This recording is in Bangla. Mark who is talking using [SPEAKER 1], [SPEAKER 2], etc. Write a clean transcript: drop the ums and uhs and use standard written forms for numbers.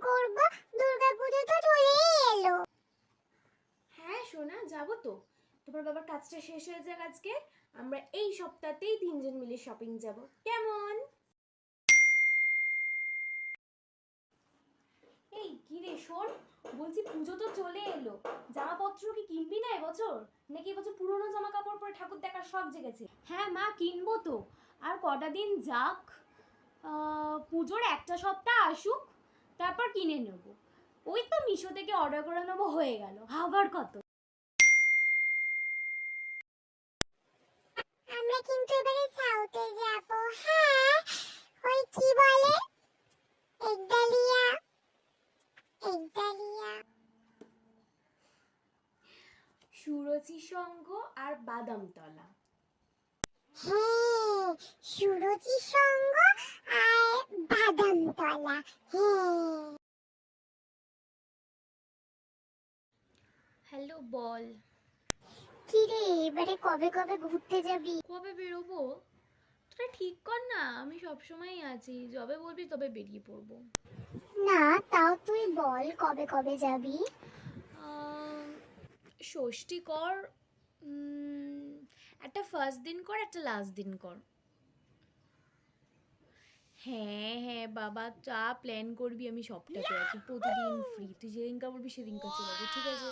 [SPEAKER 1] করব? দুর্গাপুজো তো চলেই এলো।
[SPEAKER 2] হ্যাঁ সোনা, যাবো তো। তোমার বাবার কাজটা শেষ হয়ে যাক আজকে, আমরা এই সপ্তাহতেই তিনজন মিলে শপিং যাব, কেমন? এই কি রে শোন, বলছি পুজো তো চলে এলো, জামাপত্র কি কিনবি না এবছর? নাকি এবছর পুরনো জামা কাপড় পরে ঠাকুর দেখার শখ জেগেছে? হ্যাঁ মা, কিনবো তো। আর কটা দিন যাক, পুজোর একটা সপ্তাহ আসুক, তারপর কিনে নেব। ওই তো মিশো থেকে অর্ডার করে নেবো, হয়ে গেল, আবার কত।
[SPEAKER 1] আমরা কিন্তু এবারে সাউথে যাব। হ্যাঁ, ওই কি বলে, একডালিয়া, একডালিয়া।
[SPEAKER 2] সুরচি সঙ্গ আর বাদামতলা।
[SPEAKER 1] হ্যাঁ, সুরুচি সঙ্গ আর বাদামতলা। হ্যাঁ।
[SPEAKER 2] হ্যালো বল।
[SPEAKER 1] কি রে, এবারে কবে কবে ঘুরতে যাবি?
[SPEAKER 2] কবে বেরোবো তোরা ঠিক কর না, আমি সবসময় আছি, যবে বলবি তবে বেরিয়ে পড়বো।
[SPEAKER 1] না, তাও তুই বল কবে কবে যাবি?
[SPEAKER 2] ষষ্ঠী কর, একটা ফার্স্ট দিন কর, একটা লাস্ট দিন কর। হ্যাঁ হ্যাঁ বাবা, যা প্ল্যান করবি আমি সবটাতে আছি, প্রতিদিন ফ্রি, তুই যেদিনকা বলবি সেদিনকা চলে যাবি, ঠিক আছে?